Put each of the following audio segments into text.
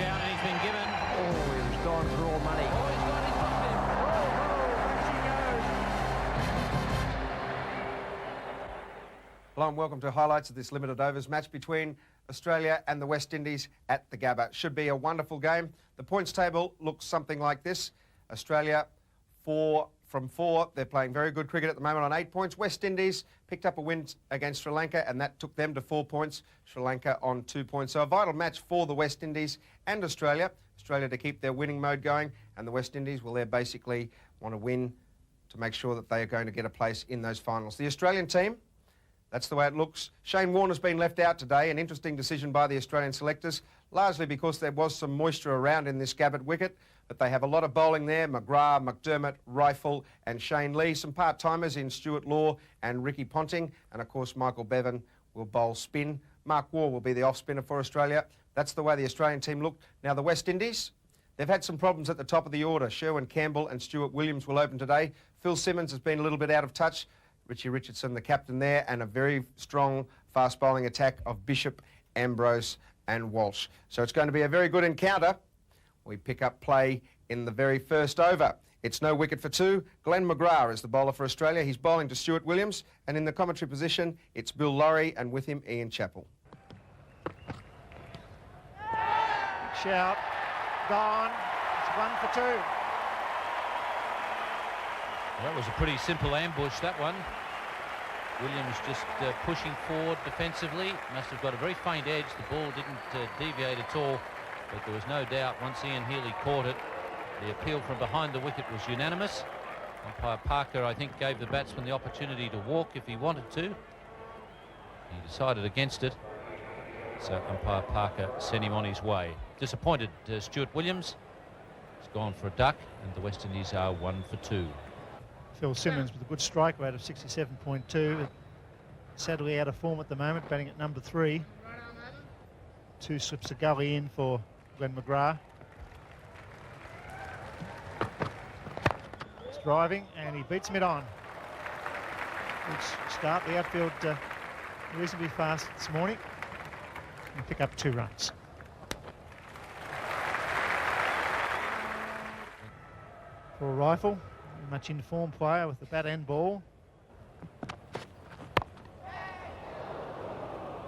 down and he's been given. Oh, he was gone for all money. Oh, he's got his top him. Hello and welcome to highlights of this limited overs match between Australia and the West Indies at the Gabba. Should be a wonderful game. The points table looks something like this. Australia 4 from 4. They're playing very good cricket at the moment on 8 points. West Indies picked up a win against Sri Lanka and that took them to 4 points. Sri Lanka on 2 points. So a vital match for the West Indies and Australia. Australia to keep their winning mode going and the West Indies, well, they basically want to win to make sure that they are going to get a place in those finals. The Australian team, that's the way it looks. Shane Warner's been left out today, an interesting decision by the Australian selectors, largely because there was some moisture around in this Gabbard wicket, but they have a lot of bowling there, McGrath, McDermott, Rifle and Shane Lee, some part-timers in Stuart Law and Ricky Ponting, and of course Michael Bevan will bowl spin. Mark Waugh will be the off-spinner for Australia. That's the way the Australian team looked. Now the West Indies, they've had some problems at the top of the order. Sherwin Campbell and Stuart Williams will open today. Phil Simmons has been a little bit out of touch. Richie Richardson, the captain there, and a very strong fast bowling attack of Bishop, Ambrose and Walsh. So it's going to be a very good encounter. We pick up play in the very first over. It's no wicket for 2. Glenn McGrath is the bowler for Australia. He's bowling to Stuart Williams, and in the commentary position, it's Bill Laurie, and with him, Ian Chappell. Shout, gone, it's 1 for 2. That was a pretty simple ambush, that one. Williams just pushing forward defensively. Must have got a very faint edge. The ball didn't deviate at all, but there was no doubt once Ian Healy caught it, the appeal from behind the wicket was unanimous. Umpire Parker, I think, gave the batsman the opportunity to walk if he wanted to. He decided against it, so umpire Parker sent him on his way. Disappointed Stuart Williams. He's gone for a duck, and the West Indies are 1 for 2. Phil Simmons with a good strike rate of 67.2. Sadly out of form at the moment, batting at number 3. 2 slips of gully in for Glenn McGrath. He's driving and he beats mid on. Good start. The outfield reasonably fast this morning. And pick up 2 runs. For a Rifle. Much informed player with the bat and ball.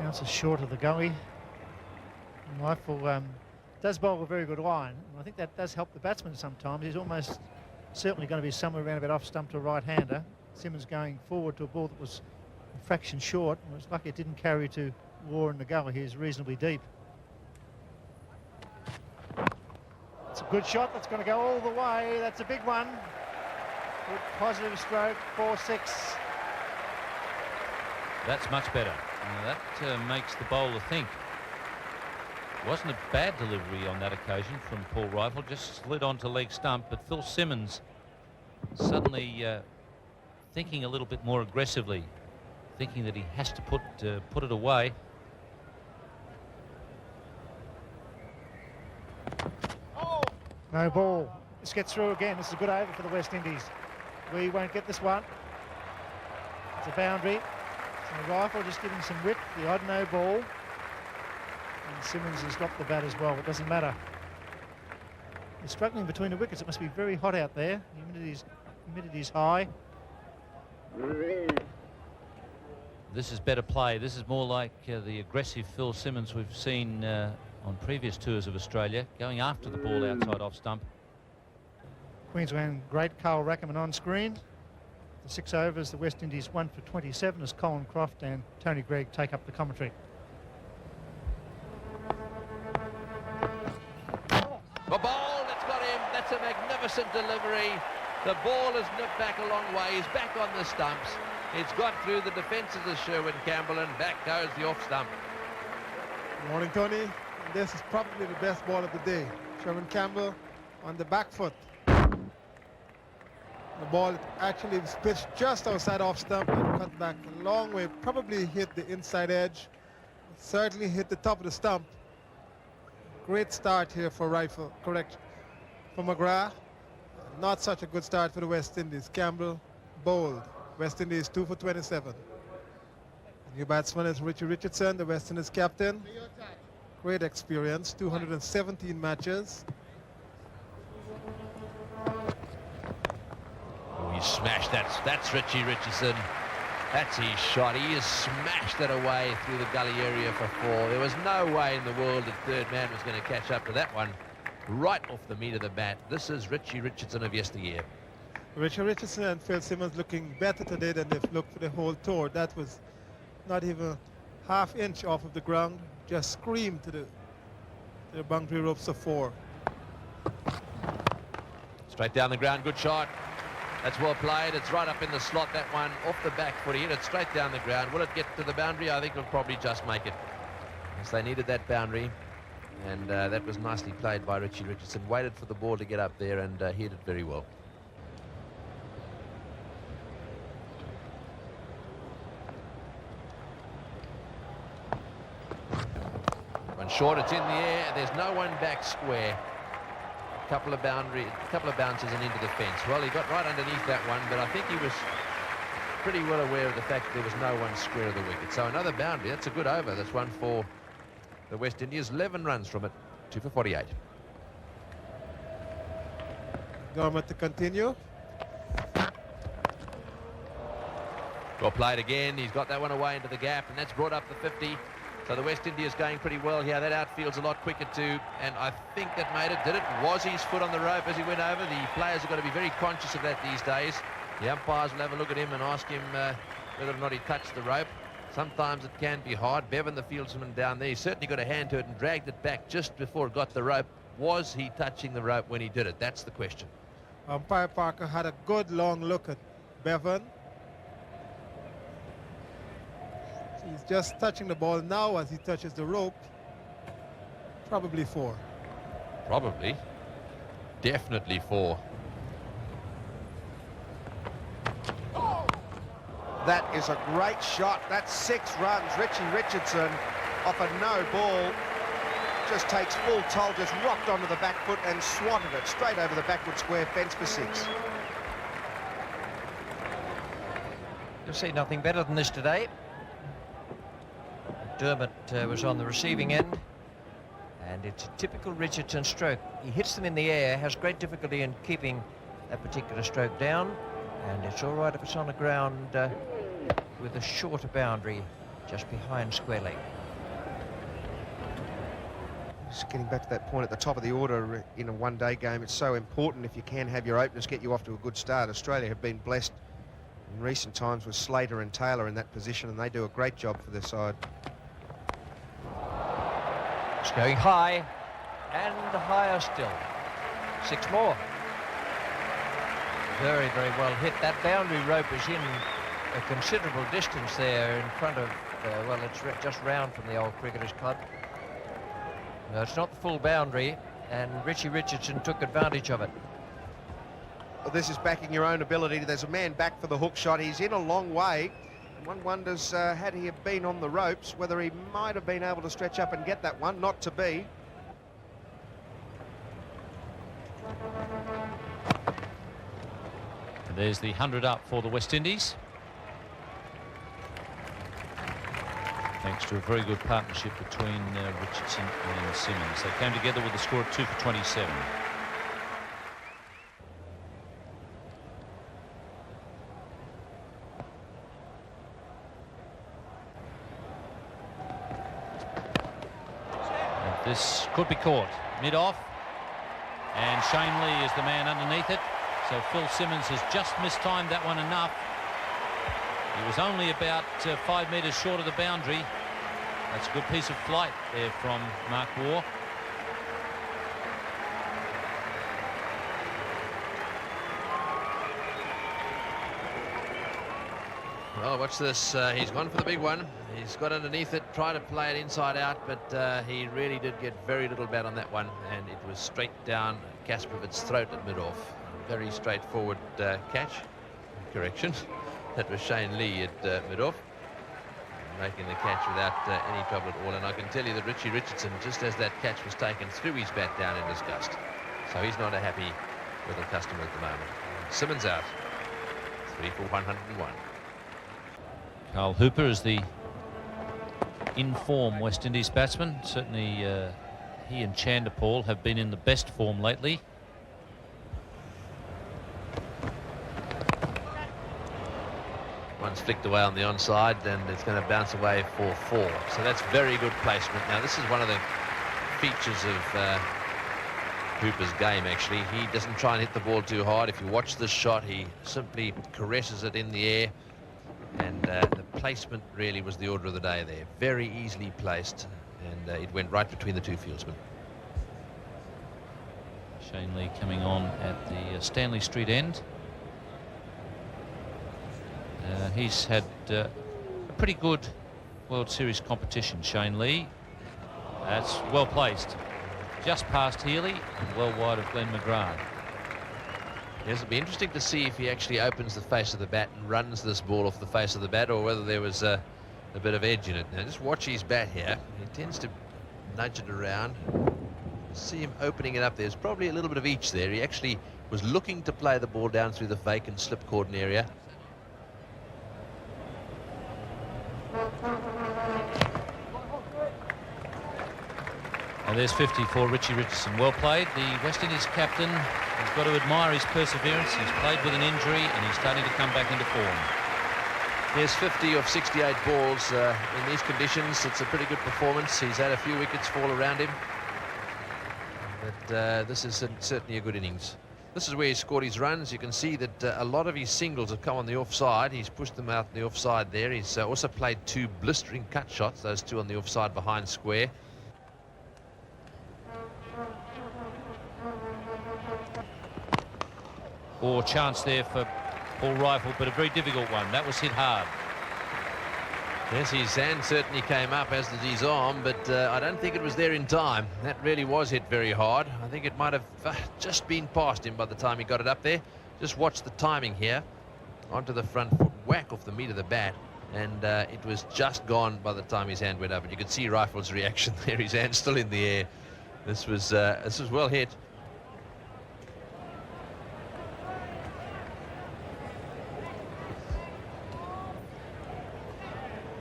Bounces short of the gully. And Rifle does bowl a very good line. And I think that does help the batsman sometimes. He's almost certainly going to be somewhere around about off stump to a right-hander. Simmons going forward to a ball that was a fraction short. And it was lucky it didn't carry to Waugh in the gully. He was reasonably deep. It's a good shot. That's going to go all the way. That's a big one. Good positive stroke, 4-6. That's much better. Now that makes the bowler think. It wasn't a bad delivery on that occasion from Paul Rifle, just slid onto leg stump, but Phil Simmons suddenly thinking a little bit more aggressively, thinking that he has to put it away. No ball. This gets through again. This is a good over for the West Indies. We won't get this one. It's a boundary. So Rifle just giving some width, the odd no ball. And Simmons has dropped the bat as well. It doesn't matter. They're struggling between the wickets. It must be very hot out there. Humidity's high. This is better play. This is more like the aggressive Phil Simmons we've seen on previous tours of Australia, going after the ball outside off stump. Queensland great Carl Rackerman on screen. The 6 overs, the West Indies 1 for 27 as Colin Croft and Tony Greig take up the commentary. The ball, it's got him. That's a magnificent delivery. The ball has nipped back a long way. He's back on the stumps. It's got through the defences of Sherwin Campbell and back goes the off stump. Good morning, Tony. This is probably the best ball of the day. Sherwin Campbell on the back foot. The ball actually was pitched just outside off stump and cut back a long way. Probably hit the inside edge. Certainly hit the top of the stump. Great start here for Rifle. Correct. For McGrath. Not such a good start for the West Indies. Campbell bowled. West Indies 2 for 27. The new batsman is Richie Richardson, the West Indies captain. Great experience, 217 matches. Oh, he smashed that. That's Richie Richardson. That's his shot. He has smashed it away through the gully area for 4. There was no way in the world that third man was going to catch up to that one. Right off the meat of the bat. This is Richie Richardson of yesteryear. Richie Richardson and Phil Simmons looking better today than they've looked for the whole tour. That was not even half inch off of the ground. Just screamed to the boundary ropes of 4. Straight down the ground. Good shot. That's well played. It's right up in the slot, that one. Off the back foot. He hit it straight down the ground. Will it get to the boundary? I think it'll probably just make it. Yes, they needed that boundary. And that was nicely played by Richie Richardson. Waited for the ball to get up there and hit it very well. One short, it's in the air. There's no one back square. A couple of bounces and into the fence. Well, he got right underneath that one, but I think he was pretty well aware of the fact that there was no one square of the wicket. So another boundary. That's a good over. That's one for the West Indies. 11 runs from it. 2 for 48. Government to continue. Well played again. He's got that one away into the gap, and that's brought up the 50. So the West Indies going pretty well here. That outfield's a lot quicker too, and I think that made it. Did it? Was his foot on the rope as he went over? The players have got to be very conscious of that these days. The umpires will have a look at him and ask him whether or not he touched the rope. Sometimes it can be hard. Bevan, the fieldsman down there, he certainly got a hand to it and dragged it back just before it got the rope. Was he touching the rope when he did it? That's the question. Umpire Parker had a good long look at Bevan. He's just touching the ball now as he touches the rope. Probably 4. Probably. Definitely 4. That is a great shot. That's 6 runs. Richie Richardson off a no ball. Just takes full toll, just rocked onto the back foot and swatted it straight over the backward square fence for 6. You'll see nothing better than this today. Dermott was on the receiving end, and it's a typical Richardson stroke. He hits them in the air, has great difficulty in keeping that particular stroke down, and it's all right if it's on the ground with a shorter boundary just behind square leg. Just getting back to that point at the top of the order in a one-day game, it's so important if you can have your openers get you off to a good start. Australia have been blessed in recent times with Slater and Taylor in that position, and they do a great job for their side. It's going high, and higher still. 6 more. Very, very well hit. That boundary rope is in a considerable distance there in front of, well, it's just round from the old Cricketers Club. No, it's not the full boundary, and Richie Richardson took advantage of it. Well, this is backing your own ability. There's a man back for the hook shot. He's in a long way. And one wonders, had he have been on the ropes, whether he might have been able to stretch up and get that one. Not to be. And there's the 100 up for the West Indies. Thanks to a very good partnership between Richardson and Simmons. They came together with a score of 2 for 27. This could be caught mid-off, and Shane Lee is the man underneath it. So Phil Simmons has just mistimed that one enough. He was only about 5 metres short of the boundary. That's a good piece of flight there from Mark Waugh. Well, watch this. He's gone for the big one. He's got underneath it, tried to play it inside out, but he really did get very little bat on that one, and it was straight down Kasprovich's throat at mid-off. Very straightforward catch. Correction. That was Shane Lee at mid-off, making the catch without any trouble at all. And I can tell you that Richie Richardson, just as that catch was taken, threw his bat down in disgust. So he's not a happy little customer at the moment. Simmons out. 3 for 101. Carl Hooper is the in form West Indies batsman. Certainly he and Chanderpaul have been in the best form lately. One's flicked away on the onside, and it's going to bounce away for 4. So that's very good placement. Now, this is one of the features of Hooper's game, actually. He doesn't try and hit the ball too hard. If you watch this shot, he simply caresses it in the air. And the placement really was the order of the day there. Very easily placed, and it went right between the two fieldsmen. Shane Lee coming on at the Stanley Street end. He's had a pretty good World Series competition, Shane Lee. That's well placed. Just past Healy and well wide of Glenn McGrath. Yes, it'll be interesting to see if he actually opens the face of the bat and runs this ball off the face of the bat, or whether there was a bit of edge in it. Now, just watch his bat here. He tends to nudge it around. See him opening it up. There's probably a little bit of each there. He actually was looking to play the ball down through the vacant slip cordon area. And there's 50 for Richie Richardson. Well played. The West Indies captain has got to admire his perseverance. He's played with an injury and he's starting to come back into form. There's 50 of 68 balls in these conditions. It's a pretty good performance. He's had a few wickets fall around him, but this is certainly a good innings. This is where he scored his runs. You can see that a lot of his singles have come on the offside. He's pushed them out the offside there. He's also played 2 blistering cut shots, those 2 on the offside behind square. Or chance there for Paul Rifle, but a very difficult one. That was hit hard. Yes, his hand certainly came up, as did his arm, but I don't think it was there in time. That really was hit very hard. I think it might have just been past him by the time he got it up there. Just watch the timing here. Onto the front foot, whack off the meat of the bat, and it was just gone by the time his hand went up. And you could see Rifle's reaction there. His hand's still in the air. This was well hit.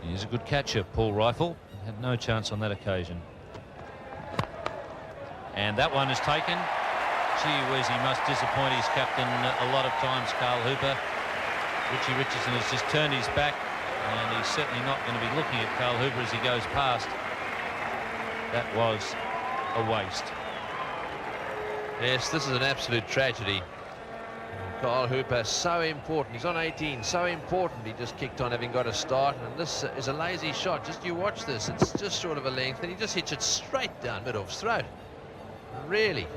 He's a good catcher, Paul Rifle. Had no chance on that occasion. And that one is taken. Gee whiz, he must disappoint his captain a lot of times, Carl Hooper. Richie Richardson has just turned his back, and he's certainly not going to be looking at Carl Hooper as he goes past. That was a waste. Yes, this is an absolute tragedy. Carl Hooper, so important. He's on 18, so important. He just kicked on, having got a start, and this is a lazy shot. Just you watch this. It's just short of a length, and he just hits it straight down mid-off's throat. Really.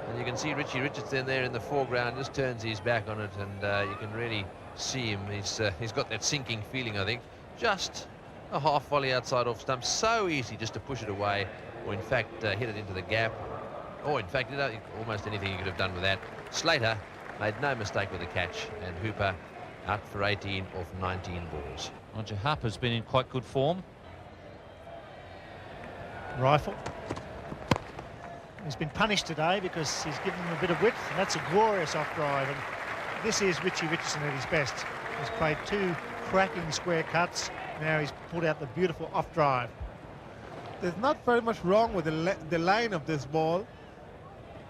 And you can see Richie Richardson there in the foreground, just turns his back on it, and you can really see him. He's got that sinking feeling, I think. Just a half volley outside off stump. So easy just to push it away, or in fact hit it into the gap. Or in fact, almost anything he could have done with that. Slater made no mistake with the catch, and Hooper out for 18 of 19 balls. Roger Harper's been in quite good form. Rifle. He's been punished today because he's given him a bit of width, and that's a glorious off drive. And this is Richie Richardson at his best. He's played 2 cracking square cuts. Now he's pulled out the beautiful off drive. There's not very much wrong with the line of this ball.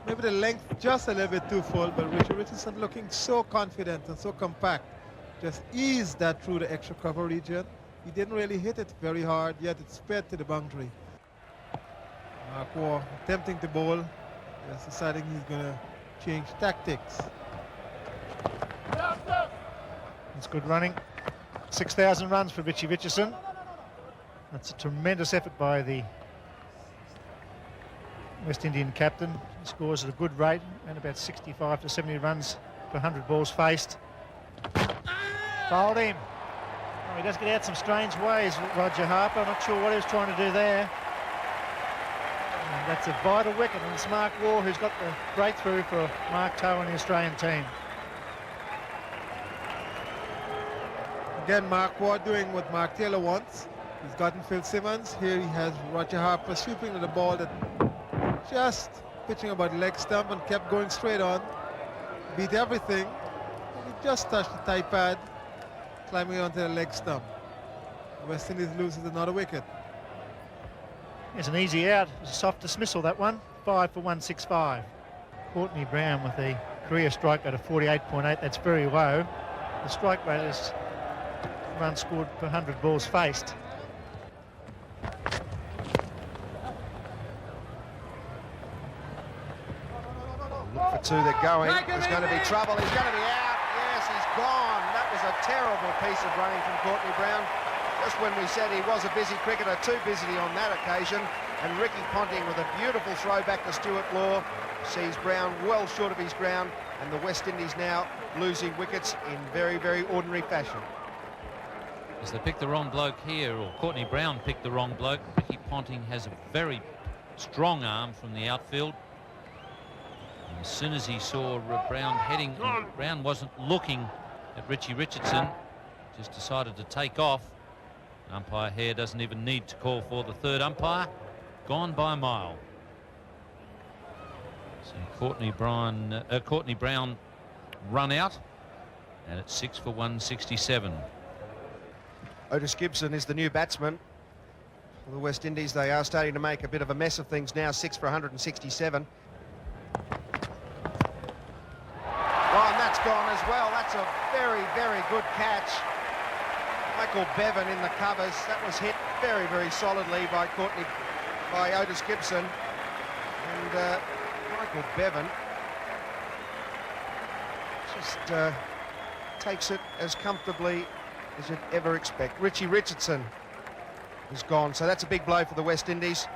Maybe the length just a little bit too full, but Richie Richardson looking so confident and so compact. Just eased that through the extra cover region. He didn't really hit it very hard, yet it sped to the boundary. Mark Waugh attempting to bowl, just deciding he's going to change tactics. It's good running. 6,000 runs for Richie Richardson. That's a tremendous effort by the West Indian captain. He scores at a good rate, and about 65 to 70 runs per 100 balls faced. Fouled him. Oh, he does get out some strange ways, Roger Harper. I'm not sure what he was trying to do there. And that's a vital wicket, and it's Mark Waugh who's got the breakthrough for Mark Toe and the Australian team. Again, Mark Waugh doing what Mark Taylor wants. He's gotten Phil Simmons. Here he has Roger Harper swooping at the ball that just pitching about leg stump and kept going straight on. Beat everything. He just touched the thigh pad, climbing onto the leg stump. West Indies loses another wicket. It's an easy out. It's a soft dismissal, that one. 5 for 165. Courtney Brown with a career strike rate of 48.8. That's very low. The strike rate is runs scored per 100 balls faced. Look for two, they're going. There's going to be trouble. He's going to be out. Yes, he's gone. That was a terrible piece of running from Courtney Brown. Just when we said he was a busy cricketer, too busy on that occasion. And Ricky Ponting with a beautiful throw back to Stuart Law sees Brown well short of his ground, and the West Indies now losing wickets in very, very ordinary fashion. As they picked the wrong bloke here, or Courtney Brown picked the wrong bloke. Ricky Ponting has a very strong arm from the outfield. And as soon as he saw Brown heading, Brown wasn't looking at Richie Richardson, just decided to take off. Umpire Hare doesn't even need to call for the third umpire. Gone by a mile. So Courtney Brown run out, and it's 6 for 167. Otis Gibson is the new batsman for the West Indies. They are starting to make a bit of a mess of things now. 6 for 167. Oh, and that's gone as well. That's a very, very good catch. Michael Bevan in the covers. That was hit very, very solidly by Otis Gibson. And Michael Bevan just takes it as comfortably as you'd ever expect. Richie Richardson is gone, so that's a big blow for the West Indies.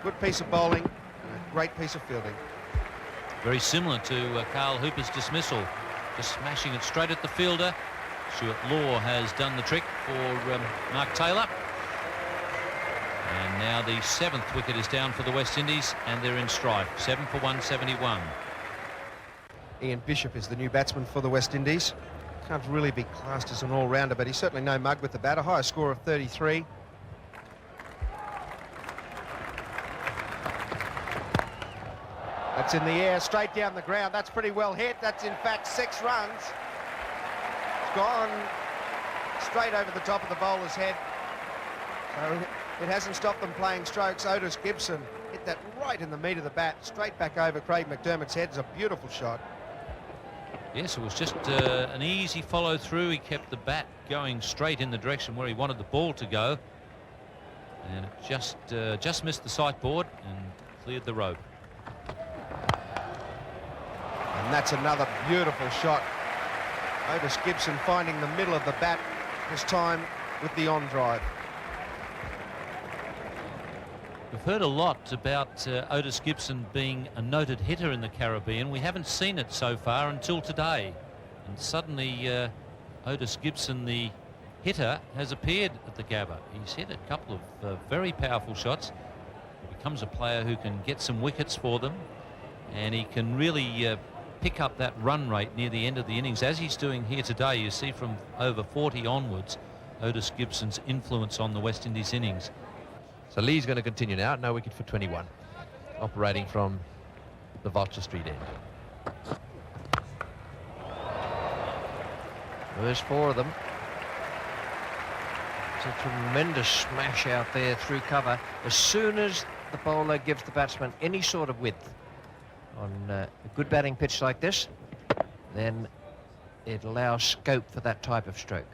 Good piece of bowling, and a great piece of fielding. Very similar to Carl Hooper's dismissal, just smashing it straight at the fielder. Stuart Law has done the trick for Mark Taylor. And now the 7th wicket is down for the West Indies, and they're in strife. 7 for 171. Ian Bishop is the new batsman for the West Indies. Can't really be classed as an all-rounder, but he's certainly no mug with the bat. A high score of 33. That's in the air, straight down the ground. That's pretty well hit. That's in fact 6 runs. It's gone straight over the top of the bowler's head. So it hasn't stopped them playing strokes. Otis Gibson hit that right in the meat of the bat, straight back over Craig McDermott's head. It's a beautiful shot. Yes, it was just an easy follow through. He kept the bat going straight in the direction where he wanted the ball to go, and it just missed the sight board and cleared the rope. And that's another beautiful shot. Otis Gibson finding the middle of the bat, this time with the on drive. We've heard a lot about Otis Gibson being a noted hitter in the Caribbean. We haven't seen it so far until today. And suddenly Otis Gibson, the hitter, has appeared at the Gabba. He's hit a couple of very powerful shots. He becomes a player who can get some wickets for them, and he can really pick up that run rate near the end of the innings, as he's doing here today. You see from over 40 onwards, Otis Gibson's influence on the West Indies innings. So Lee's going to continue now. No wicket for 21. Operating from the Vulture Street end. Well, there's 4 of them. It's a tremendous smash out there through cover. As soon as the bowler gives the batsman any sort of width on a good batting pitch like this, then it allows scope for that type of stroke.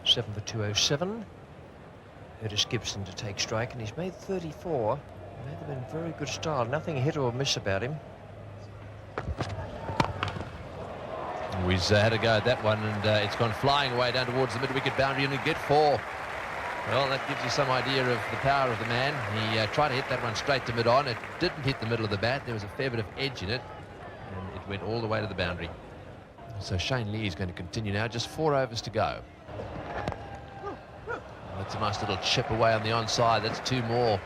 7 for 207. Otis Gibson to take strike, and he's made 34. Made them in very good style. Nothing hit or miss about him. We've had a go at that one, and it's gone flying away down towards the mid-wicket boundary, and we get 4. Well, that gives you some idea of the power of the man. He tried to hit that one straight to mid-on. It didn't hit the middle of the bat. There was a fair bit of edge in it, and it went all the way to the boundary. So Shane Lee is going to continue now. Just 4 overs to go. That's a nice little chip away on the onside. That's 2 more.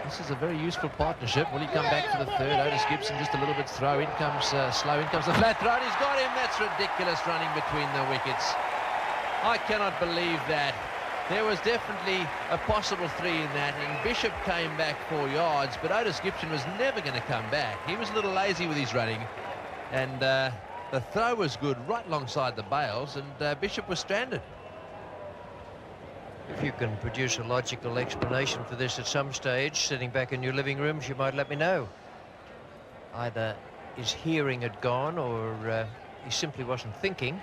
This is a very useful partnership. Will he come back for the third? Otis Gibson just a little bit throw. In comes slow. In comes the flat throw. He's got him. That's ridiculous running between the wickets. I cannot believe that. There was definitely a possible 3 in that, and Bishop came back 4 yards, but Otis Gibson was never going to come back. He was a little lazy with his running, and the throw was good right alongside the bails, and Bishop was stranded. If you can produce a logical explanation for this at some stage, sitting back in your living rooms, you might let me know. Either his hearing had gone, or he simply wasn't thinking.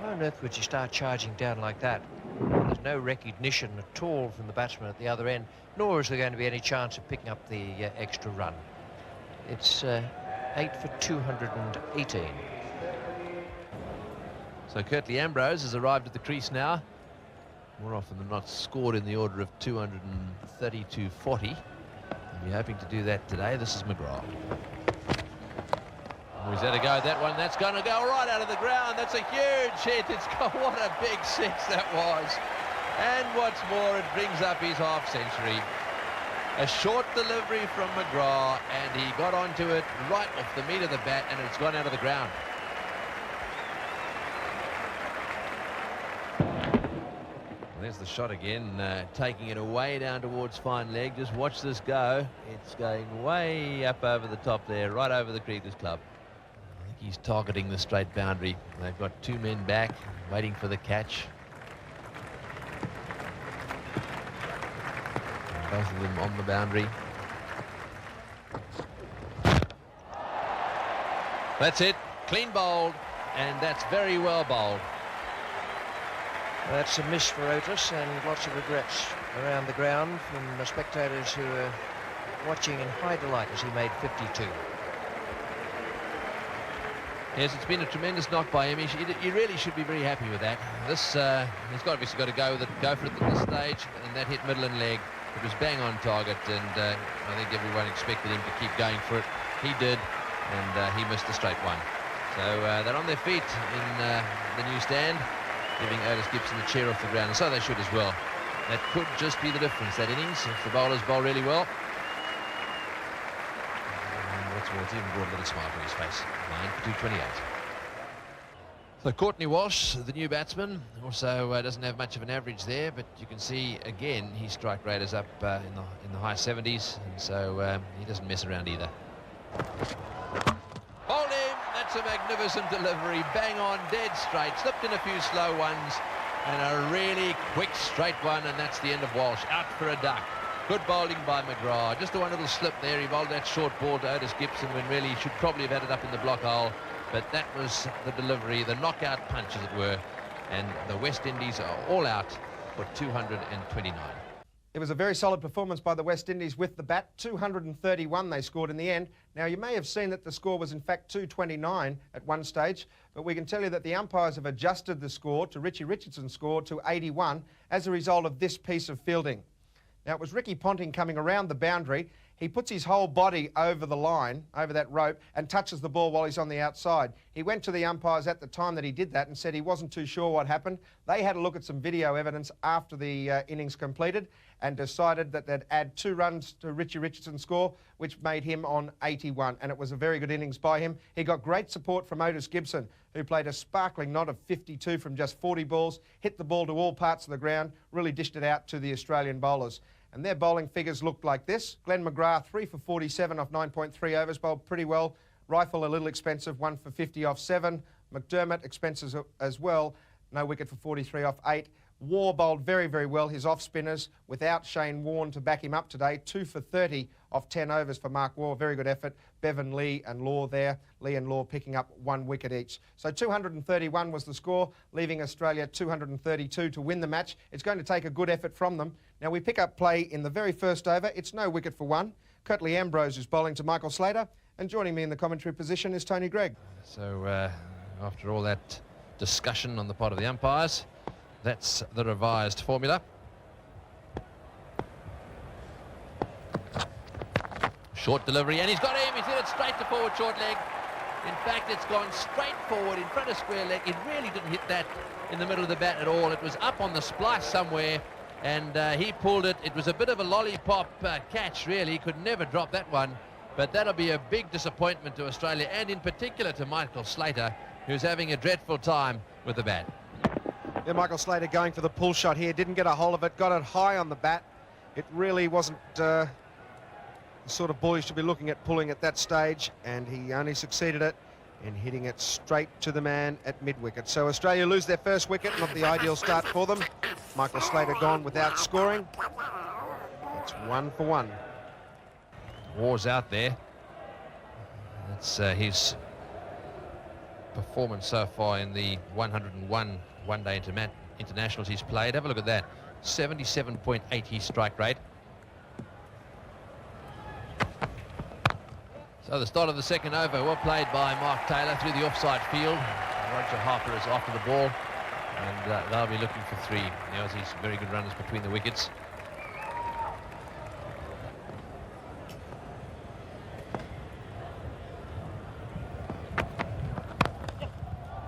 Why on earth would you start charging down like that? There's no recognition at all from the batsman at the other end, nor is there going to be any chance of picking up the extra run. It's 8 for 218. So Curtly Ambrose has arrived at the crease now. More often than not scored in the order of 230 to 40. And you're hoping to do that today. This is McGrath. Oh, he's had a go at that one. That's going to go right out of the ground. That's a huge hit. It's got, what a big six that was. And what's more, it brings up his half century. A short delivery from McGrath, and he got onto it right off the meat of the bat, and it's gone out of the ground. There's the shot again, taking it away down towards fine leg. Just watch this go. It's going way up over the top there, right over the Creekers Club. I think he's targeting the straight boundary. They've got two men back, waiting for the catch. And both of them on the boundary. That's it. Clean bowled, and that's very well bowled. That's a miss for Otis, and lots of regrets around the ground from the spectators who are watching in high delight as he made 52. Yes, it's been a tremendous knock by him. He really should be very happy with that. This he's obviously got to go for it at this stage, and that hit middle and leg. It was bang on target, and I think everyone expected him to keep going for it. He did, and he missed a straight one. So they're on their feet in the new stand, giving Otis Gibson a cheer off the ground, and so they should as well. That could just be the difference, that innings, if the bowlers bowl really well. And what's more, it's even brought a little smile to his face. 9 for 228. So Courtney Walsh, the new batsman, also doesn't have much of an average there, but you can see, again, his strike rate is up in the high 70s, and so he doesn't mess around either. Hold him! That's a magnificent delivery, bang on, dead straight, slipped in a few slow ones, and a really quick straight one, and that's the end of Walsh. Out for a duck. Good bowling by McGrath. Just a one little slip there. He bowled that short ball to Otis Gibson when really he should probably have had it up in the block hole, but that was the delivery, the knockout punch, as it were, and the West Indies are all out for 229. It was a very solid performance by the West Indies with the bat. 231 they scored in the end. Now, you may have seen that the score was in fact 229 at one stage, but we can tell you that the umpires have adjusted the score to Richie Richardson's score to 81 as a result of this piece of fielding. Now, it was Ricky Ponting coming around the boundary. He puts his whole body over the line, over that rope, and touches the ball while he's on the outside. He went to the umpires at the time that he did that and said he wasn't too sure what happened. They had a look at some video evidence after the innings completed and decided that they'd add 2 runs to Richie Richardson's score, which made him on 81, and it was a very good innings by him. He got great support from Otis Gibson, who played a sparkling knot of 52 from just 40 balls, hit the ball to all parts of the ground, really dished it out to the Australian bowlers. And their bowling figures looked like this. Glenn McGrath, 3 for 47 off 9.3 overs, bowled pretty well. Rifle, a little expensive, 1 for 50 off 7. McDermott, expensive as well, no wicket for 43 off 8. Waugh bowled very, very well. His off-spinners, without Shane Warne to back him up today, 2 for 30 off 10 overs for Mark Waugh. Very good effort. Bevan, Lee and Law there. Lee and Law picking up 1 wicket each. So 231 was the score, leaving Australia 232 to win the match. It's going to take a good effort from them. Now, we pick up play in the very first over. It's no wicket for 1. Curtly Ambrose is bowling to Michael Slater, and joining me in the commentary position is Tony Greig. So after all that discussion on the part of the umpires, that's the revised formula. Short delivery, and he's got him. He's hit it straight to forward short leg. In fact, it's gone straight forward in front of square leg. It really didn't hit that in the middle of the bat at all. It was up on the splice somewhere, and he pulled it. It was a bit of a lollipop catch, really. He could never drop that one. But that'll be a big disappointment to Australia, and in particular to Michael Slater, who's having a dreadful time with the bat. Yeah, Michael Slater going for the pull shot here. Didn't get a hold of it. Got it high on the bat. It really wasn't the sort of ball you should be looking at pulling at that stage, and he only succeeded it in hitting it straight to the man at mid-wicket. So Australia lose their first wicket, not the ideal start for them. Michael Slater gone without scoring. It's 1 for 1. War's out there. That's his performance so far in the 101 one-day internationals he's played. Have a look at that. 77.8 his strike rate. So the start of the second over, well played by Mark Taylor through the offside field. Roger Harper is after the ball, and they'll be looking for 3. The Aussies, very good runners between the wickets.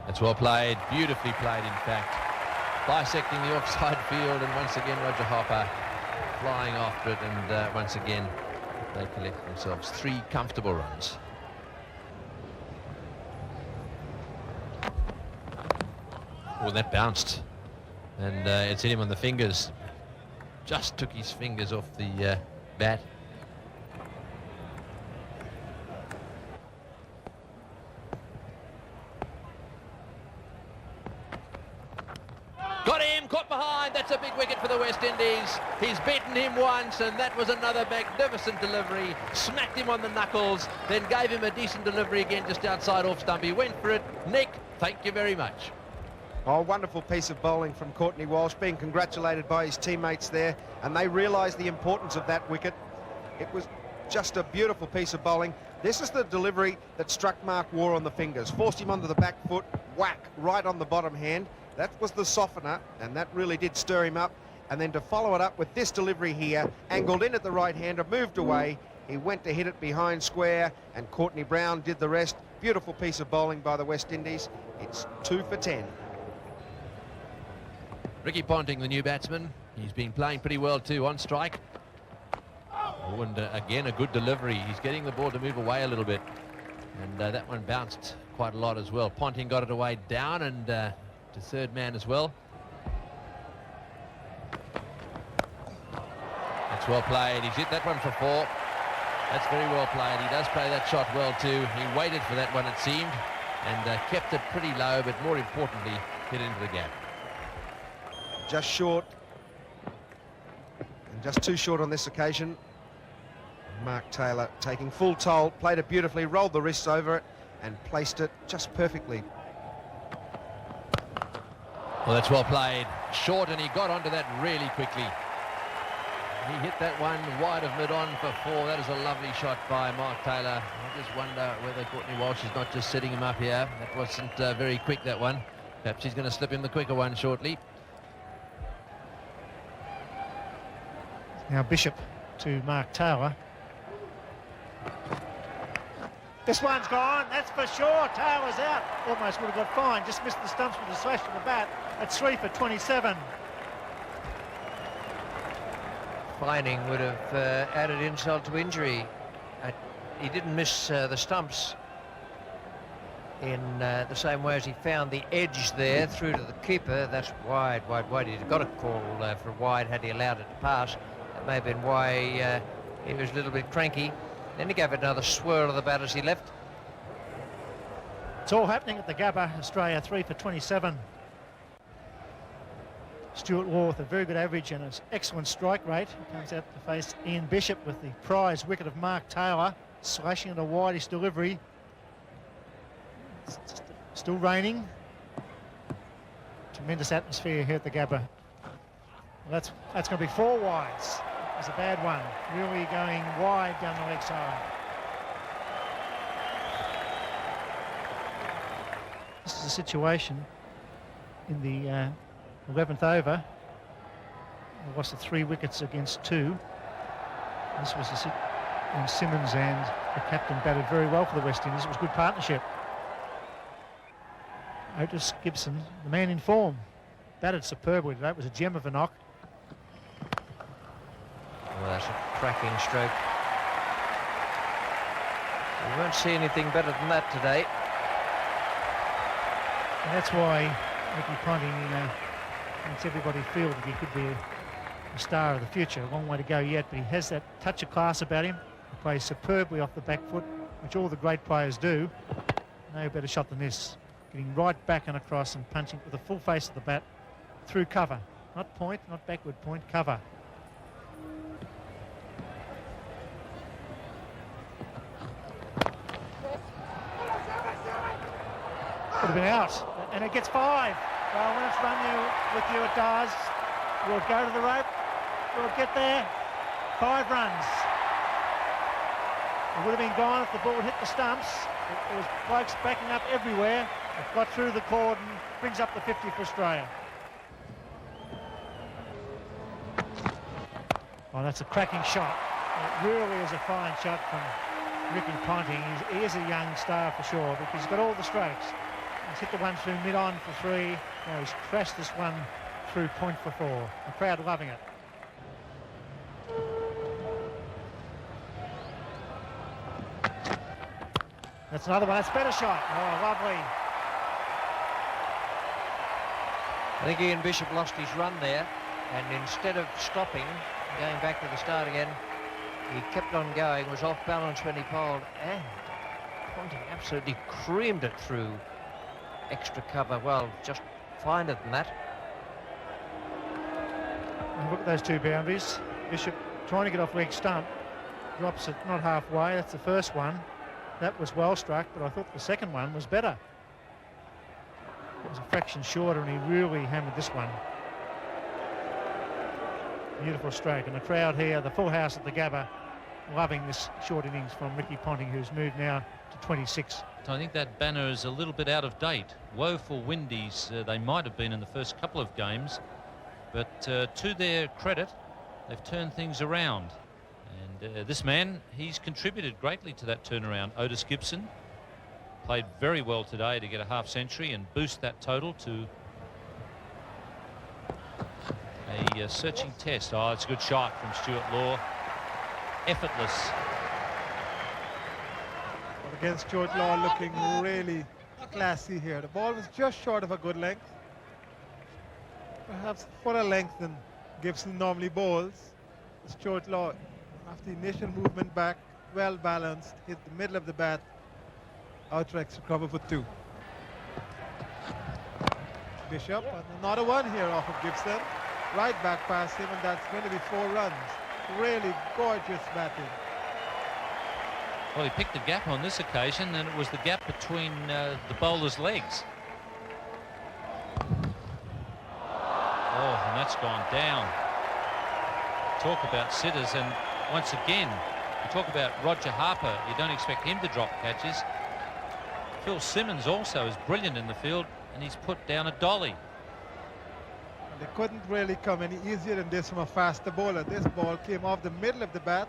That's well played, beautifully played in fact. Bisecting the offside field, and once again Roger Harper flying after it, and once again they collect themselves 3 comfortable runs. Oh, that bounced, and it's hit him on the fingers. Just took his fingers off the bat. Got him, caught behind. That's a big wicket for the West Indies. He's beaten him once, and that was another magnificent delivery. Smacked him on the knuckles, then gave him a decent delivery again just outside off stump. He went for it. Nick, thank you very much. Oh, wonderful piece of bowling from Courtney Walsh, being congratulated by his teammates there, and they realised the importance of that wicket. It was just a beautiful piece of bowling. This is the delivery that struck Mark Waugh on the fingers, forced him onto the back foot, whack, right on the bottom hand. That was the softener, and that really did stir him up. And then to follow it up with this delivery here, angled in at the right-hander, moved away. He went to hit it behind square, and Courtney Brown did the rest. Beautiful piece of bowling by the West Indies. It's 2 for 10. Ricky Ponting, the new batsman. He's been playing pretty well too on strike. Oh, and again, a good delivery. He's getting the ball to move away a little bit. And that one bounced quite a lot as well. Ponting got it away down, and to third man as well. That's well played. He's hit that one for 4. That's very well played. He does play that shot well too. He waited for that one, it seemed, and kept it pretty low, but more importantly, hit into the gap. Just short, and just too short on this occasion. Mark Taylor taking full toll, played it beautifully, rolled the wrists over it, and placed it just perfectly. Well, that's well played. Short, and he got onto that really quickly. He hit that one wide of mid-on for 4. That is a lovely shot by Mark Taylor. I just wonder whether Courtney Walsh is not just setting him up here. That wasn't very quick, that one. Perhaps he's going to slip him the quicker one shortly. Now Bishop to Mark Taylor. This one's gone, that's for sure. Taylor's out. Almost would have got fined. Just missed the stumps with a slash of the bat. That's 3 for 27. Fining would have added insult to injury. He didn't miss the stumps in the same way as he found the edge there through to the keeper. That's wide. He'd have got a call for wide had he allowed it to pass. That may have been why he was a little bit cranky. Then he gave it another swirl of the bat as he left. It's all happening at the Gabba. Australia 3 for 27. Stuart Waugh with a very good average and an excellent strike rate. He comes out to face Ian Bishop with the prize wicket of Mark Taylor, slashing at a widest delivery. It's still raining. Tremendous atmosphere here at the Gabba. Well, that's going to be 4 wides. It's a bad one. Really going wide down the leg side. This is a situation in the 11th over. It was the 3 wickets against 2. This was when Simmons and the captain batted very well for the West Indies. It was good partnership. Otis Gibson, the man in form, batted superbly today. It was a gem of a knock. Well, that's a cracking stroke. We won't see anything better than that today. And that's why Ricky Ponting makes everybody feel that he could be a star of the future. A long way to go yet, but he has that touch of class about him. He plays superbly off the back foot, which all the great players do. No better shot than this. Getting right back and across and punching with the full face of the bat through cover. Not point, not backward point, cover. Could have been out, and it gets 5. Well, when it's run with you, it does. We'll go to the rope. We'll get there. 5 runs. It would have been gone if the ball hit the stumps. There was blokes backing up everywhere. It got through the cord and brings up the 50 for Australia. Oh, that's a cracking shot. It really is a fine shot from Ricky Ponting. He is a young star for sure, because he's got all the strokes. He's hit the one through mid-on for 3. Now he's crashed this one through point for 4. The crowd loving it. That's another one. That's a better shot. Oh, lovely. I think Ian Bishop lost his run there, and instead of stopping, going back to the start again, he kept on going, was off balance when he poled, and Ponting absolutely creamed it through extra cover. Well, just finer than that. And look at those 2 boundaries. Bishop trying to get off leg stump, drops it not halfway. That's the first one. That was well struck, but I thought the second one was better. It was a fraction shorter, and he really hammered this one. Beautiful stroke, and the crowd here, the full house at the Gabba, loving this short innings from Ricky Ponting, who's moved now to 26. I think that banner is a little bit out of date. Woeful Windies, they might have been in the first couple of games, but to their credit, they've turned things around. And this man, he's contributed greatly to that turnaround. Otis Gibson played very well today to get a half century and boost that total to a searching test. Oh, it's a good shot from Stuart Law. Effortless. But again, Stuart Law looking really classy here. The ball was just short of a good length. Perhaps further length than Gibson normally bowls. Stuart Law, after the initial movement back, well balanced, hit the middle of the bat, outright to cover for 2. Bishop, and another one here off of Gibson. Right back past him, and that's going to be 4 runs. Really gorgeous batting. Well, he picked the gap on this occasion, and it was the gap between the bowler's legs. Oh, and that's gone down. Talk about sitters, and once again, you talk about Roger Harper. You don't expect him to drop catches. Phil Simmons also is brilliant in the field, and he's put down a dolly. They couldn't really come any easier than this from a faster bowler. This ball came off the middle of the bat,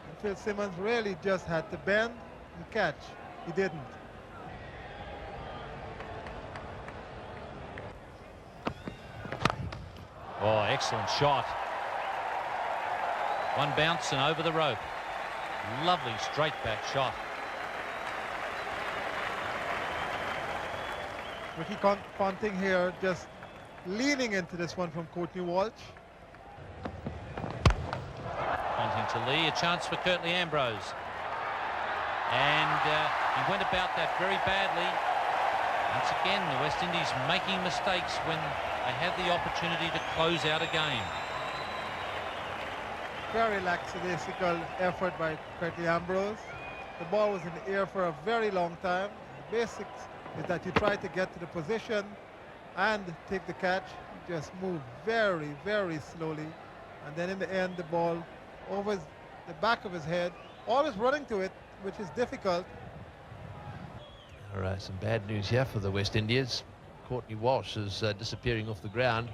and Phil Simmons really just had to bend and catch. He didn't. Oh, excellent shot. One bounce and over the rope. Lovely straight back shot. Ricky Ponting here just leaning into this one from Courtney Walsh. Ponting to Lee, a chance for Curtly Ambrose. And he went about that very badly. Once again, the West Indies making mistakes when they had the opportunity to close out a game. Very lackadaisical effort by Curtly Ambrose. The ball was in the air for a very long time. The basics is that you try to get to the position and take the catch. You just move very, very slowly. And then in the end, the ball over the back of his head, always running to it, which is difficult. All right, some bad news here for the West Indies. Courtney Walsh is disappearing off the ground.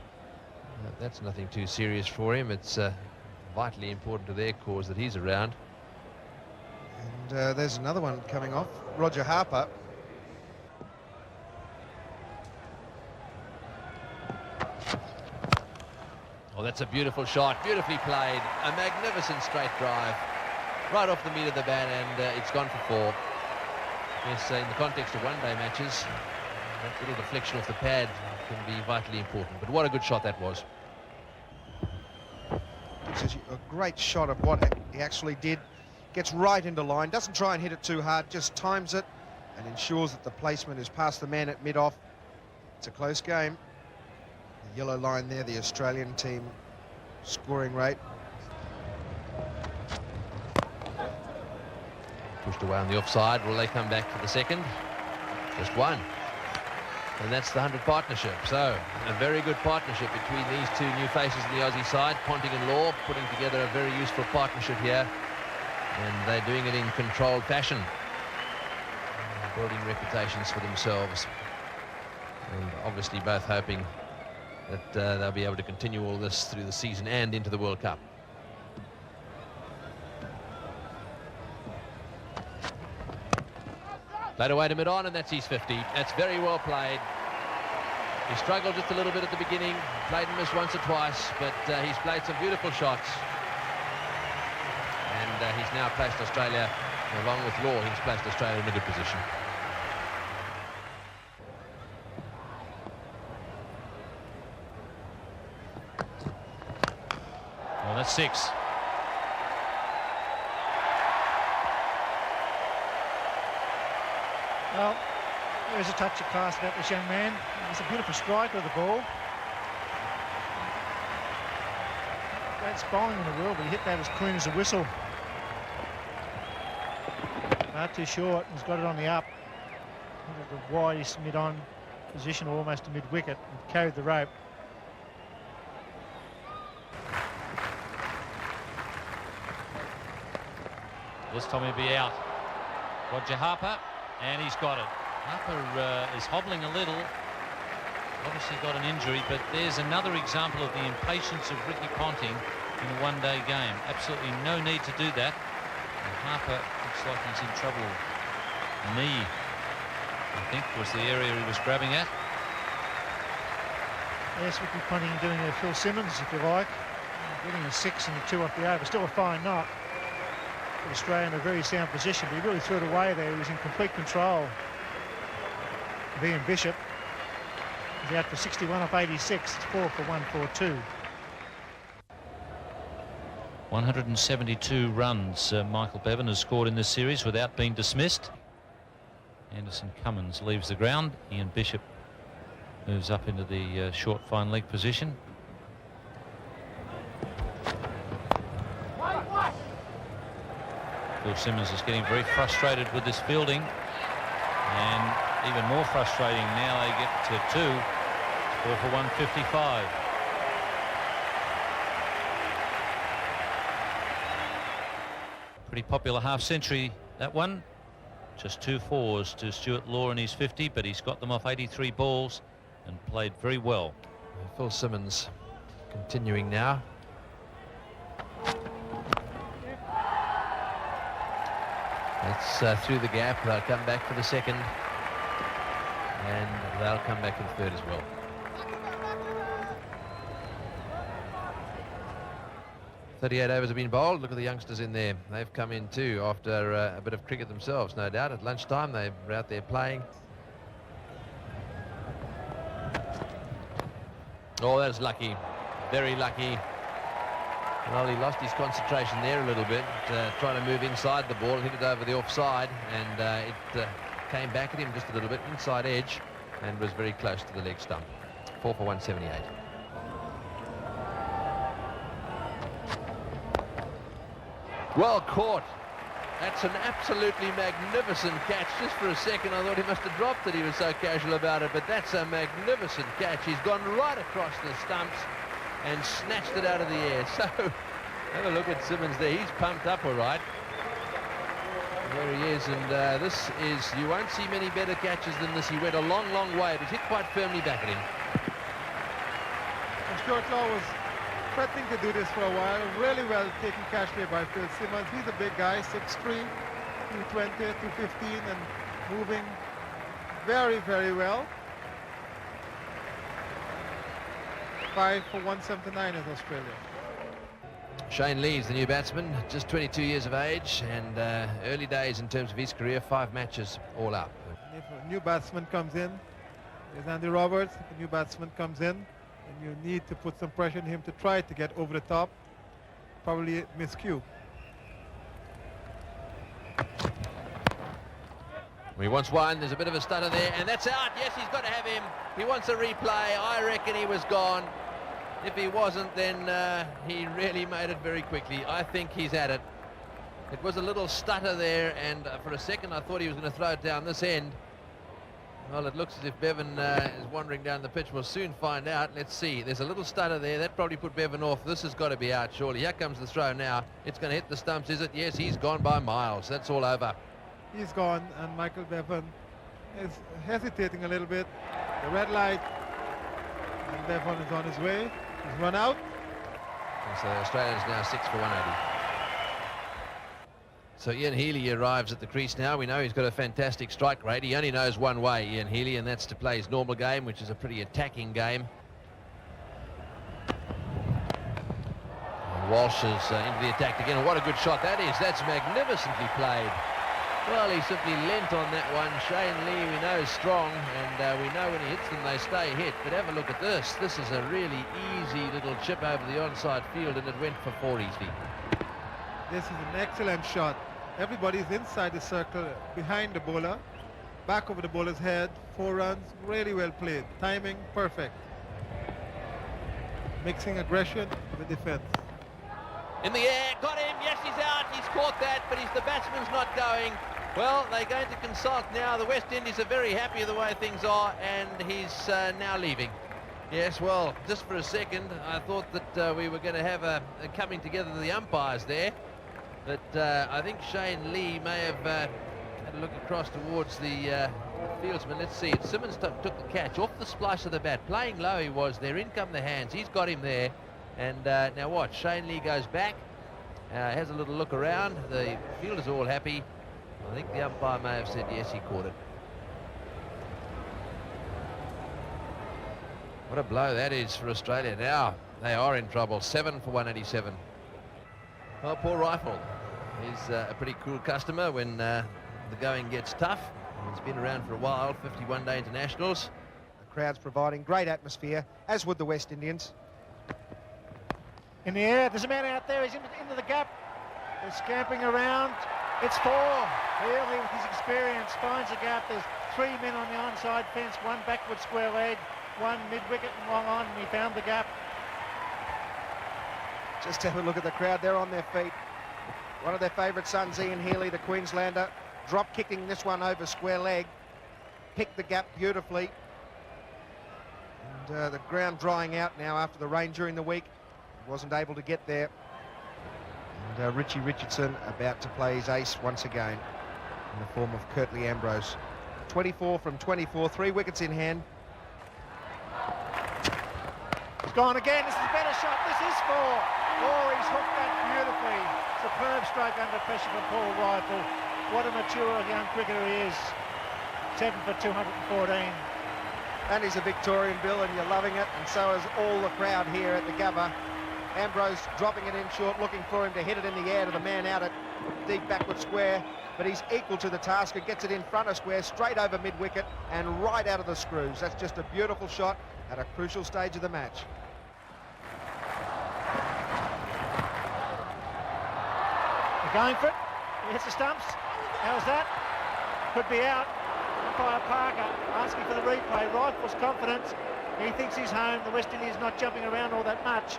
That's nothing too serious for him. It's vitally important to their cause that he's around. And there's another one coming off. Roger Harper. Oh, that's a beautiful shot, beautifully played. A magnificent straight drive. Right off the meat of the bat, and it's gone for 4. Yes, in the context of one-day matches, that little deflection off the pad can be vitally important. But what a good shot that was. It's a great shot of what he actually did. Gets right into line, doesn't try and hit it too hard, just times it and ensures that the placement is past the man at mid-off. It's a close game. Yellow line there, the Australian team scoring rate. Pushed away on the offside. Will they come back for the second? Just one. And that's the 100 partnership. So a very good partnership between these two new faces in the Aussie side, Ponting and Law, putting together a very useful partnership here. And they're doing it in controlled fashion, building reputations for themselves. And obviously both hoping that they'll be able to continue all this through the season and into the World Cup. Played away to mid-on, and that's his 50. That's very well played. He struggled just a little bit at the beginning, played and missed once or twice, but he's played some beautiful shots. And he's now placed Australia, along with Law, he's placed Australia in a good position. Well, that's 6. Well, there's a touch of class about this young man. He's a beautiful striker of the ball. Great bowling in the world, but he hit that as clean as a whistle. Not too short. He's got it on the up. The widest mid-on position, almost to mid-wicket, and carried the rope. This time he'll be out. Roger Harper, and he's got it. Harper is hobbling a little. Obviously got an injury, but there's another example of the impatience of Ricky Ponting in a one-day game. Absolutely no need to do that. And Harper looks like he's in trouble. Knee, I think, was the area he was grabbing at. Yes, Ricky Ponting doing a Phil Simmons, if you like. Getting a 6 and a 2 off the over. Still a fine knock. Australia in a very sound position, but he really threw it away there. He was in complete control of Ian Bishop. He's out for 61 off 86. It's 4 for 142. 172 runs Michael Bevan has scored in this series without being dismissed. Anderson Cummins leaves the ground. Ian Bishop moves up into the short fine leg position. Phil Simmons is getting very frustrated with this fielding, and even more frustrating now they get to 2. 4 for 155. Pretty popular half century, that one. Just 2 fours to Stuart Law in his 50, but he's got them off 83 balls and played very well. Phil Simmons continuing now. That's through the gap. They'll come back for the second, and they'll come back for the third as well. .38 overs have been bowled. Look at the youngsters in there. They've come in too after a bit of cricket themselves, no doubt. At lunchtime, they were out there playing. Oh, that's lucky. Very lucky. Well, he lost his concentration there a little bit, trying to move inside the ball, hit it over the offside, and it came back at him just a little bit, inside edge, and was very close to the leg stump. 4 for 178. Well caught. That's an absolutely magnificent catch. Just for a second, I thought he must have dropped it. He was so casual about it, but that's a magnificent catch. He's gone right across the stumps and snatched it out of the air. So have a look at Simmons there. He's pumped up all right. There he is, and this is, you won't see many better catches than this. He went a long, long way. It was hit quite firmly back at him. And Stuart Law was threatening to do this for a while. Really well taken catch there by Phil Simmons. He's a big guy, 6'3", 220, 215, and moving very, very well. 5 for 179 is Australia. Shane Lee's the new batsman, just 22 years of age, and early days in terms of his career, 5 matches all up. And if a new batsman comes in, there's Andy Roberts, if a new batsman comes in, and you need to put some pressure on him to try to get over the top, probably miscue. He wants one. There's a bit of a stutter there, and that's out. Yes, he's got to have him. He wants a replay. I reckon he was gone. If he wasn't, then he really made it very quickly. I think he's at it. It was a little stutter there, and for a second I thought he was going to throw it down this end. Well, it looks as if Bevan is wandering down the pitch. We'll soon find out. Let's see. There's a little stutter there. That probably put Bevan off. This has got to be out, surely. Here comes the throw now. It's going to hit the stumps, is it? Yes, he's gone by miles. That's all over. He's gone, and Michael Bevan is hesitating a little bit. The red light, and Bevan is on his way. He's run out. And so Australia's now 6 for 180. So Ian Healy arrives at the crease now. We know he's got a fantastic strike rate. He only knows one way, Ian Healy, and that's to play his normal game, which is a pretty attacking game. And Walsh is into the attack again, and what a good shot that is. That's magnificently played. Well, he simply lent on that one. Shane Lee, we know, is strong, and we know when he hits them, they stay hit. But have a look at this. This is a really easy little chip over the onside field, and it went for 4 easily. This is an excellent shot. Everybody's inside the circle, behind the bowler, back over the bowler's head. 4 runs, really well played. Timing, perfect. Mixing aggression with defense. In the air, got him, yes, he's out, he's caught that, but the batsman's not going. Well, they're going to consult now. The West Indies are very happy the way things are, and he's now leaving. Yes, well, just for a second, I thought that we were going to have a coming together of the umpires there. But I think Shane Lee may have had a look across towards the fieldsman. Let's see, Simmons took the catch off the splice of the bat. Playing low he was there, in come the hands. He's got him there. And now watch, Shane Lee goes back, has a little look around. The fielders are all happy. I think the umpire may have said yes, he caught it. What a blow that is for Australia. Now they are in trouble. 7 for 187. Well, poor Rifle. He's a pretty cool customer when the going gets tough. He's been around for a while, 51-day internationals. The crowd's providing great atmosphere, as would the West Indians. In the air, there's a man out there. He's into the gap. They're scampering around. It's 4. Healy, with his experience, finds a gap. There's 3 men on the onside fence, 1 backward square leg, 1 mid-wicket and long on, and he found the gap. Just have a look at the crowd. They're on their feet. One of their favourite sons, Ian Healy, the Queenslander, drop kicking this one over square leg. Picked the gap beautifully. And the ground drying out now after the rain during the week. Wasn't able to get there. And Richie Richardson about to play his ace once again in the form of Curtly Ambrose. 24 from 24, 3 wickets in hand. It's gone again. This is a better shot. This is 4. Oh, he's hooked that beautifully. Superb stroke under pressure from Paul Rifle. What a mature young cricketer he is. 7 for 214. And he's a Victorian, Bill, and you're loving it, and so is all the crowd here at the Gabba. Ambrose dropping it in short, looking for him to hit it in the air to the man out at deep backward square, but he's equal to the task and gets it in front of square, straight over mid-wicket and right out of the screws. That's just a beautiful shot at a crucial stage of the match. They're going for it. He hits the stumps. How's that? Could be out. Umpire Parker asking for the replay. Rifle's confident. He thinks he's home. The West Indies not jumping around all that much.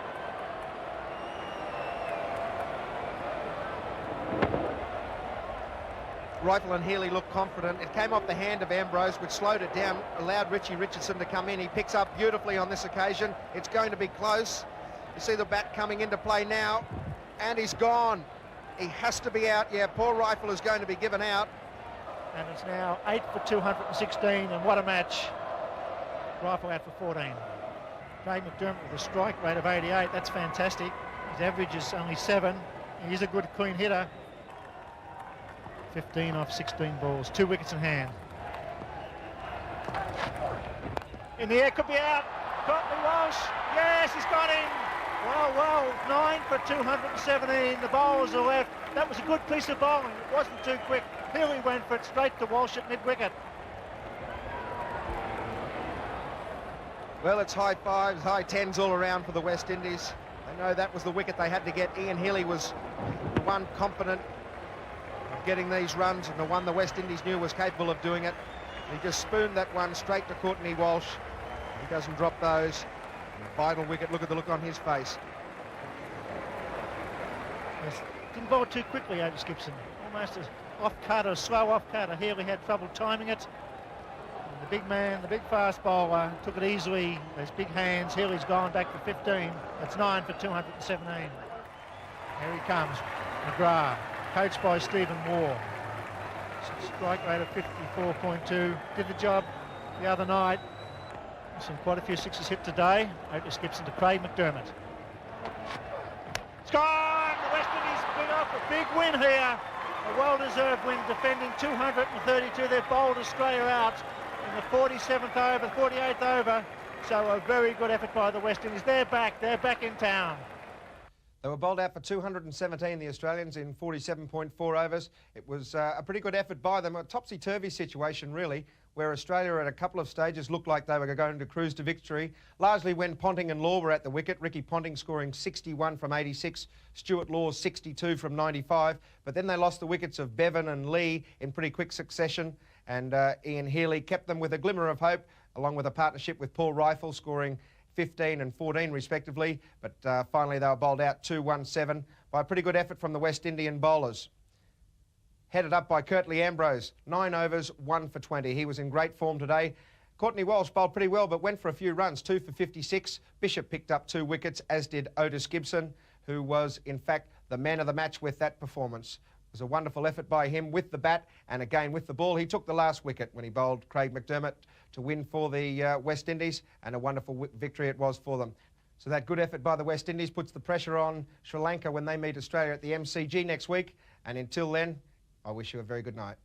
Rifle and Healy look confident. It came off the hand of Ambrose, which slowed it down, allowed Richie Richardson to come in. He picks up beautifully on this occasion. It's going to be close. You see the bat coming into play now, and he's gone. He has to be out. Yeah, poor Rifle is going to be given out. And it's now 8 for 216, and what a match. Rifle out for 14. Craig McDermott with a strike rate of 88. That's fantastic. His average is only 7. He is a good clean hitter. 15 off 16 balls, 2 wickets in hand. In the air, could be out. Courtney Walsh, yes, he's got him. Well, 9 for 217. The bowlers are left. That was a good piece of bowling. It wasn't too quick. Healy went for it straight to Walsh at mid-wicket. Well, it's high 5s, high 10s all around for the West Indies. They know that was the wicket they had to get. Ian Healy was the one confident getting these runs, and the one the West Indies knew was capable of doing it. He just spooned that one straight to Courtney Walsh. He doesn't drop those. Vital wicket, look at the look on his face. Yes. Didn't bowl too quickly, Otis Gibson. Almost an off-cutter, a slow off-cutter. Here we had trouble timing it. And the big man, the big fast bowler, took it easily. Those big hands. Here he's gone back for 15. That's 9 for 217. Here he comes. McGrath, coached by Stephen Waugh. Strike rate of 54.2. Did the job the other night. Seen quite a few sixes hit today. Otis Gibson to Craig McDermott. It's gone! The West Indies bring off a big win here. A well-deserved win, defending 232. They've bowled Australia out in the 47th over, 48th over. So a very good effort by the West Indies. They're back in town. They were bowled out for 217, the Australians, in 47.4 overs. It was a pretty good effort by them. A topsy-turvy situation, really, where Australia at a couple of stages looked like they were going to cruise to victory, largely when Ponting and Law were at the wicket. Ricky Ponting scoring 61 from 86, Stuart Law 62 from 95. But then they lost the wickets of Bevan and Lee in pretty quick succession, and Ian Healy kept them with a glimmer of hope, along with a partnership with Paul Rifle, scoring 15 and 14 respectively, but finally they were bowled out 2-1-7 by a pretty good effort from the West Indian bowlers. Headed up by Curtly Ambrose, 9 overs, 1 for 20. He was in great form today. Courtney Walsh bowled pretty well, but went for a few runs, 2 for 56. Bishop picked up 2 wickets, as did Otis Gibson, who was in fact the man of the match with that performance. It was a wonderful effort by him with the bat and again with the ball. He took the last wicket when he bowled Craig McDermott to win for the West Indies, and a wonderful victory it was for them. So that good effort by the West Indies puts the pressure on Sri Lanka when they meet Australia at the MCG next week. And until then, I wish you a very good night.